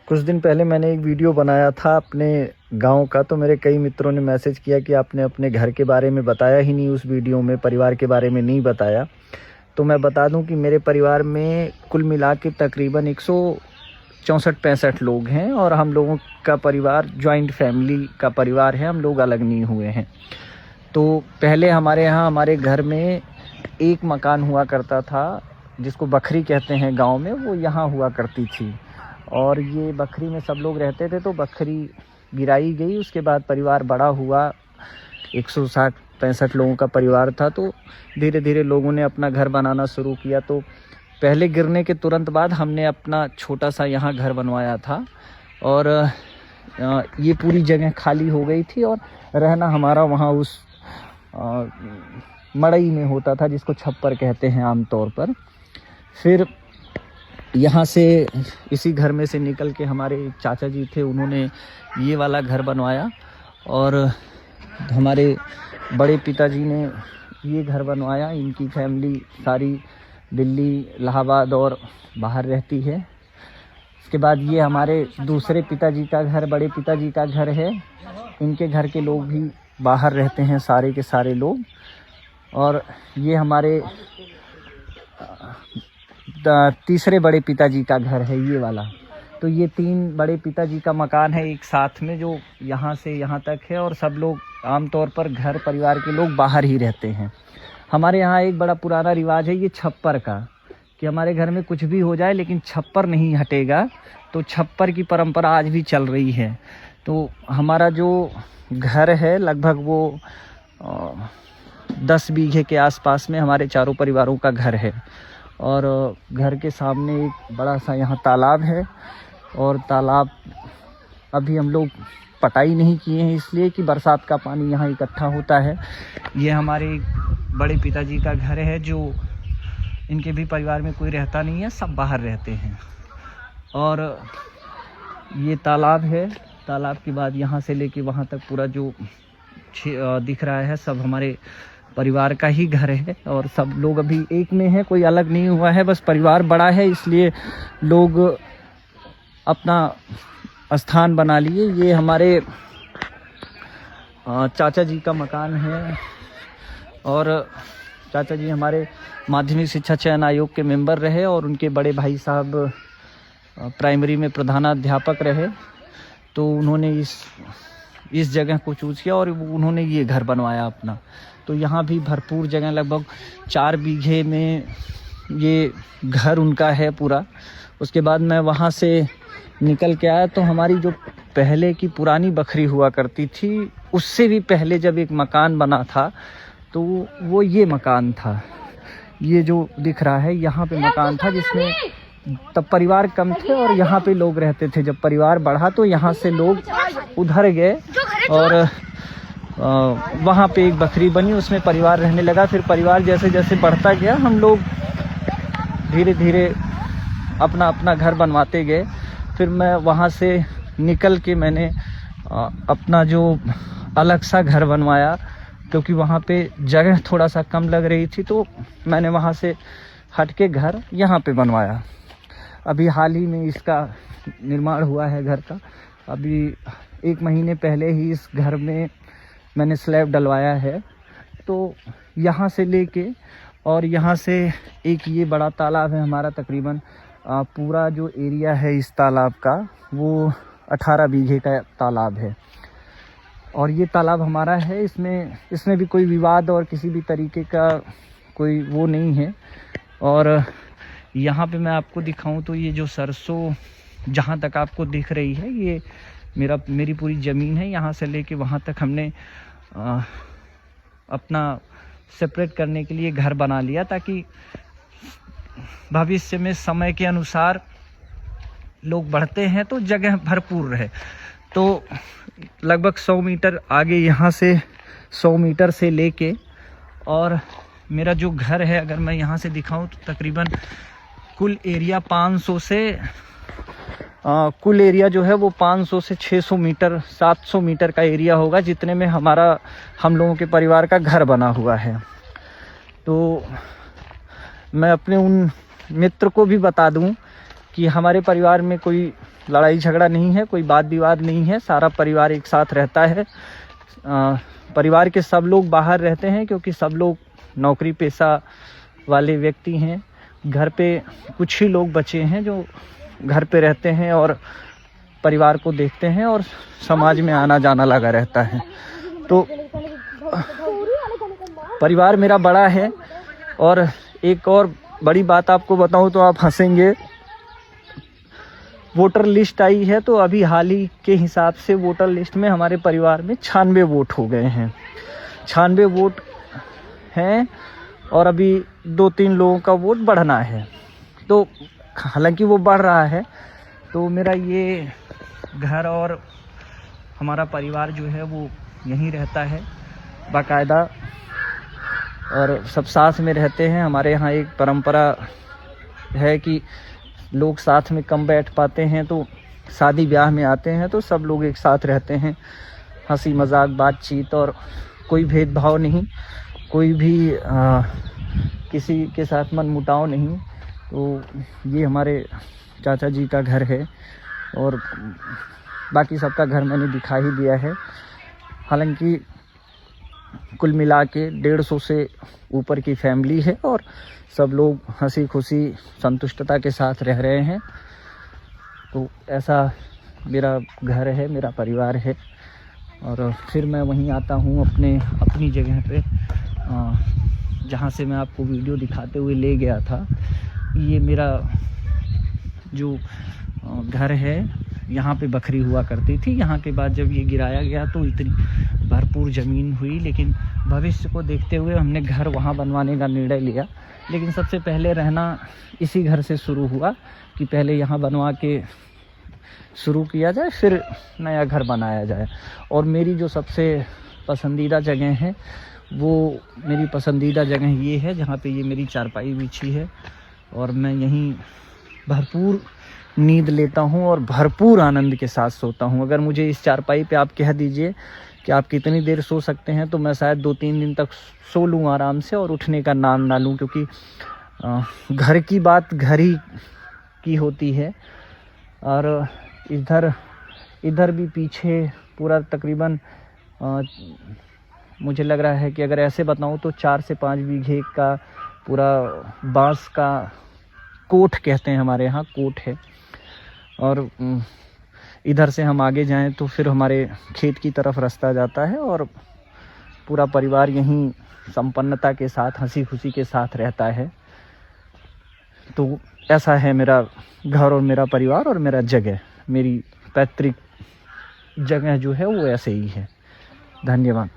कुछ दिन पहले मैंने एक वीडियो बनाया था अपने गांव का, तो मेरे कई मित्रों ने मैसेज किया कि आपने अपने घर के बारे में बताया ही नहीं उस वीडियो में, परिवार के बारे में नहीं बताया। तो मैं बता दूं कि मेरे परिवार में कुल मिला के तकरीबन 164-65 लोग हैं और हम लोगों का परिवार जॉइंट फैमिली का परिवार है, हम लोग अलग नहीं हुए हैं। तो पहले हमारे यहाँ हमारे घर में एक मकान हुआ करता था जिसको बखरी कहते हैं गांव में, वो यहाँ हुआ करती थी और ये बखरी में सब लोग रहते थे। तो बखरी गिराई गई, उसके बाद परिवार बड़ा हुआ, 160-65 लोगों का परिवार था। तो धीरे धीरे लोगों ने अपना घर बनाना शुरू किया। तो पहले गिरने के तुरंत बाद हमने अपना छोटा सा यहाँ घर बनवाया था और ये पूरी जगह खाली हो गई थी और रहना हमारा वहाँ उस मड़ई में होता था जिसको छप्पर कहते हैं आमतौर पर। फिर यहाँ से इसी घर में से निकल के हमारे चाचा जी थे, उन्होंने ये वाला घर बनवाया और हमारे बड़े पिताजी ने ये घर बनवाया। इनकी फैमिली सारी दिल्ली, इलाहाबाद और बाहर रहती है। इसके बाद ये हमारे दूसरे पिताजी का घर, बड़े पिताजी का घर है। इनके घर के लोग भी बाहर रहते हैं, सारे के सारे लोग। और ये हमारे तीसरे बड़े पिताजी का घर है ये वाला। तो ये 3 बड़े पिताजी का मकान है एक साथ में, जो यहाँ से यहाँ तक है और सब लोग आमतौर पर घर परिवार के लोग बाहर ही रहते हैं। हमारे यहाँ एक बड़ा पुराना रिवाज है ये छप्पर का, कि हमारे घर में कुछ भी हो जाए लेकिन छप्पर नहीं हटेगा। तो छप्पर की परंपरा आज भी चल रही है। तो हमारा जो घर है लगभग वो 10 बीघे के आसपास में हमारे चारों परिवारों का घर है और घर के सामने एक बड़ा सा यहाँ तालाब है और तालाब अभी हम लोग पटाई नहीं किए हैं इसलिए कि बरसात का पानी यहाँ इकट्ठा होता है। ये हमारे बड़े पिताजी का घर है, जो इनके भी परिवार में कोई रहता नहीं है, सब बाहर रहते हैं। और ये तालाब है, तालाब के बाद यहाँ से लेके वहाँ तक पूरा जो दिख रहा है सब हमारे परिवार का ही घर है और सब लोग अभी एक में हैं, कोई अलग नहीं हुआ है। बस परिवार बड़ा है इसलिए लोग अपना स्थान बना लिए। ये हमारे चाचा जी का मकान है और चाचा जी हमारे माध्यमिक शिक्षा चयन आयोग के मेंबर रहे और उनके बड़े भाई साहब प्राइमरी में प्रधानाध्यापक रहे। तो उन्होंने इस जगह को चूज़ किया और उन्होंने ये घर बनवाया अपना। तो यहाँ भी भरपूर जगह, लगभग 4 बीघे में ये घर उनका है पूरा। उसके बाद मैं वहाँ से निकल के आया तो हमारी जो पहले की पुरानी बखरी हुआ करती थी, उससे भी पहले जब एक मकान बना था तो वो ये मकान था। ये जो दिख रहा है यहाँ पे मकान था जिसमें तब परिवार कम थे और यहाँ पे लोग रहते थे। जब परिवार बढ़ा तो यहाँ से लोग उधर गए और वहाँ पे एक बखरी बनी, उसमें परिवार रहने लगा। फिर परिवार जैसे जैसे बढ़ता गया हम लोग धीरे धीरे अपना अपना घर बनवाते गए। फिर मैं वहाँ से निकल के मैंने अपना जो अलग सा घर बनवाया, क्योंकि वहाँ पे जगह थोड़ा सा कम लग रही थी। तो मैंने वहाँ से हट के घर यहाँ पे बनवाया। अभी हाल ही में इसका निर्माण हुआ है घर का। अभी 1 महीने पहले ही इस घर में मैंने स्लैब डलवाया है। तो यहाँ से लेके और यहाँ से एक ये बड़ा तालाब है हमारा, तकरीबन पूरा जो एरिया है इस तालाब का वो 18 बीघे का तालाब है और ये तालाब हमारा है। इसमें भी कोई विवाद और किसी भी तरीके का कोई वो नहीं है। और यहाँ पे मैं आपको दिखाऊं तो ये जो सरसों जहाँ तक आपको दिख रही है, ये मेरी पूरी ज़मीन है। यहाँ से लेके वहाँ तक हमने अपना सेपरेट करने के लिए घर बना लिया, ताकि भविष्य में समय के अनुसार लोग बढ़ते हैं तो जगह भरपूर रहे। तो लगभग 100 मीटर आगे यहाँ से 100 मीटर से लेके और मेरा जो घर है, अगर मैं यहाँ से दिखाऊं तो तकरीबन कुल एरिया 500 से कुल एरिया जो है वो 500 से 600 मीटर 700 मीटर का एरिया होगा, जितने में हम लोगों के परिवार का घर बना हुआ है। तो मैं अपने उन मित्र को भी बता दूं कि हमारे परिवार में कोई लड़ाई झगड़ा नहीं है, कोई वाद विवाद नहीं है, सारा परिवार एक साथ रहता है। परिवार के सब लोग बाहर रहते हैं क्योंकि सब लोग नौकरी पेशा वाले व्यक्ति हैं। घर पे कुछ ही लोग बचे हैं जो घर पे रहते हैं और परिवार को देखते हैं और समाज में आना जाना लगा रहता है। तो परिवार मेरा बड़ा है। और एक और बड़ी बात आपको बताऊं तो आप हंसेंगे, वोटर लिस्ट आई है तो अभी हाल ही के हिसाब से वोटर लिस्ट में हमारे परिवार में 96 वोट हो गए हैं। 96 वोट हैं और अभी 2-3 लोगों का वोट बढ़ना है। तो हालांकि वो बढ़ रहा है। तो मेरा ये घर और हमारा परिवार जो है वो यहीं रहता है बाकायदा, और सब साथ में रहते हैं। हमारे यहाँ एक परंपरा है कि लोग साथ में कम बैठ पाते हैं, तो शादी ब्याह में आते हैं तो सब लोग एक साथ रहते हैं, हंसी मजाक बातचीत और कोई भेदभाव नहीं, कोई भी किसी के साथ मनमुटाव नहीं। तो ये हमारे चाचा जी का घर है और बाकी सबका घर मैंने दिखा ही दिया है। हालांकि कुल मिला के 150 से ऊपर की फैमिली है और सब लोग हंसी खुशी संतुष्टता के साथ रह रहे हैं। तो ऐसा मेरा घर है, मेरा परिवार है। और फिर मैं वहीं आता हूँ अपनी जगह पे, जहाँ से मैं आपको वीडियो दिखाते हुए ले गया था। ये मेरा जो घर है, यहाँ पे बकरी हुआ करती थी। यहाँ के बाद जब ये गिराया गया तो इतनी भरपूर ज़मीन हुई, लेकिन भविष्य को देखते हुए हमने घर वहाँ बनवाने का निर्णय लिया। लेकिन सबसे पहले रहना इसी घर से शुरू हुआ कि पहले यहाँ बनवा के शुरू किया जाए, फिर नया घर बनाया जाए। और मेरी जो सबसे पसंदीदा जगह है वो मेरी पसंदीदा जगह ये है जहाँ पे ये मेरी चारपाई बिछी है और मैं यहीं भरपूर नींद लेता हूँ और भरपूर आनंद के साथ सोता हूँ। अगर मुझे इस चारपाई पे आप कह दीजिए कि आप कितनी देर सो सकते हैं तो मैं शायद 2-3 दिन तक सो लूँ आराम से और उठने का नाम ना लूँ, क्योंकि घर की बात घर ही की होती है। और इधर भी पीछे पूरा तकरीबन मुझे लग रहा है कि अगर ऐसे बताऊँ तो 4 से 5 बीघे का पूरा बांस का कोठ कहते हैं हमारे यहाँ, कोठ है। और इधर से हम आगे जाएं तो फिर हमारे खेत की तरफ रास्ता जाता है और पूरा परिवार यहीं संपन्नता के साथ हंसी खुशी के साथ रहता है। तो ऐसा है मेरा घर और मेरा परिवार और मेरा जगह, मेरी पैतृक जगह जो है वो ऐसे ही है। धन्यवाद।